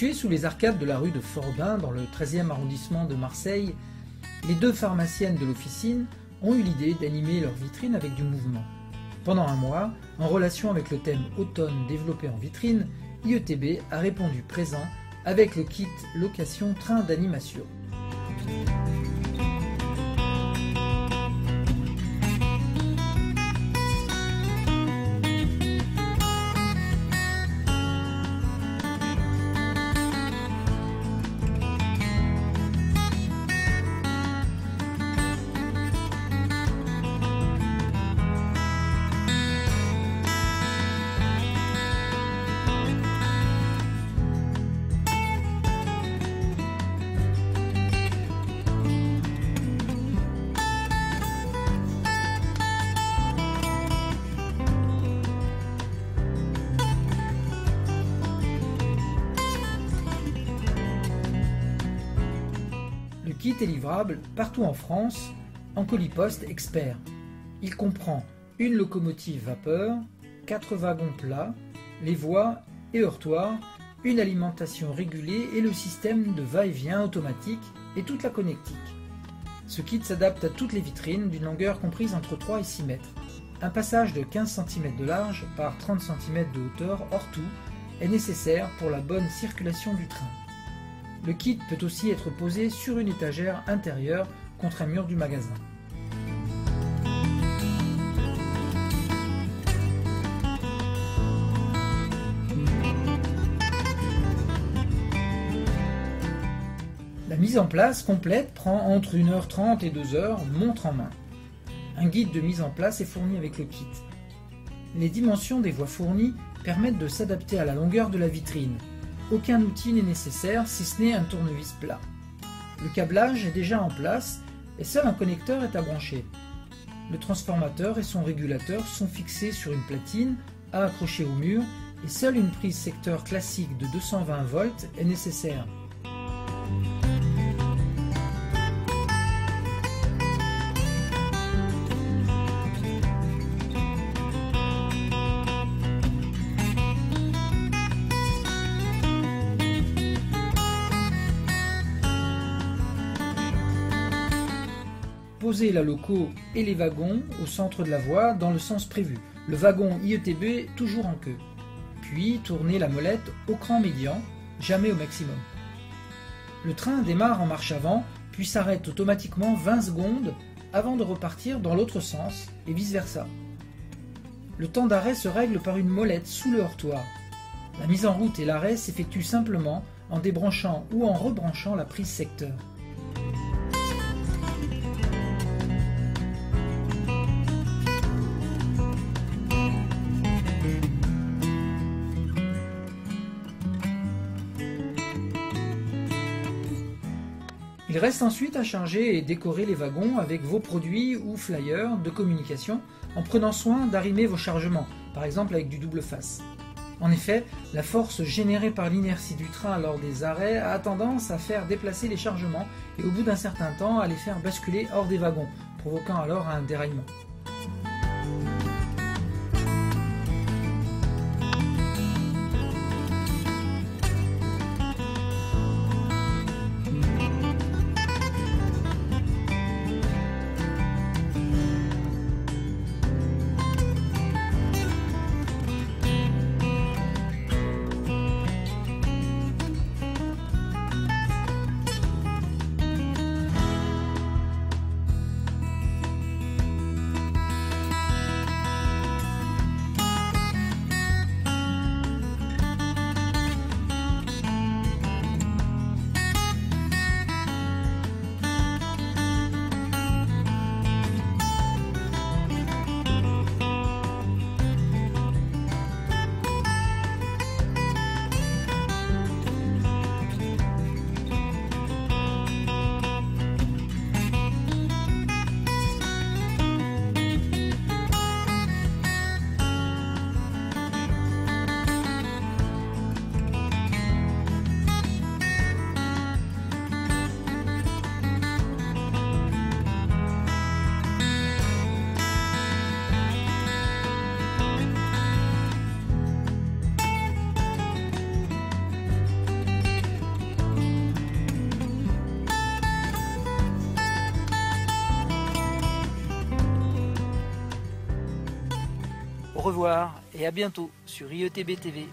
Situé sous les arcades de la rue de Forbin, dans le 13e arrondissement de Marseille, les deux pharmaciennes de l'officine ont eu l'idée d'animer leur vitrine avec du mouvement. Pendant un mois, en relation avec le thème automne développé en vitrine, IETB a répondu présent avec le kit location train d'animation. Le kit est livrable partout en France en colis-poste expert. Il comprend une locomotive vapeur, 4 wagons plats, les voies et heurtoirs, une alimentation régulée et le système de va-et-vient automatique et toute la connectique. Ce kit s'adapte à toutes les vitrines d'une longueur comprise entre 3 et 6 mètres. Un passage de 15 cm de large par 30 cm de hauteur hors tout est nécessaire pour la bonne circulation du train. Le kit peut aussi être posé sur une étagère intérieure contre un mur du magasin. La mise en place complète prend entre 1h30 et 2h, montre en main. Un guide de mise en place est fourni avec le kit. Les dimensions des voies fournies permettent de s'adapter à la longueur de la vitrine. Aucun outil n'est nécessaire si ce n'est un tournevis plat. Le câblage est déjà en place et seul un connecteur est à brancher. Le transformateur et son régulateur sont fixés sur une platine à accrocher au mur et seule une prise secteur classique de 220 volts est nécessaire. Posez la loco et les wagons au centre de la voie dans le sens prévu. Le wagon IETB toujours en queue. Puis tournez la molette au cran médian, jamais au maximum. Le train démarre en marche avant, puis s'arrête automatiquement 20 secondes avant de repartir dans l'autre sens et vice versa. Le temps d'arrêt se règle par une molette sous le heurtoir. La mise en route et l'arrêt s'effectuent simplement en débranchant ou en rebranchant la prise secteur. Il reste ensuite à charger et décorer les wagons avec vos produits ou flyers de communication en prenant soin d'arrimer vos chargements, par exemple avec du double face. En effet, la force générée par l'inertie du train lors des arrêts a tendance à faire déplacer les chargements et au bout d'un certain temps à les faire basculer hors des wagons, provoquant alors un déraillement. Au revoir et à bientôt sur IETB TV.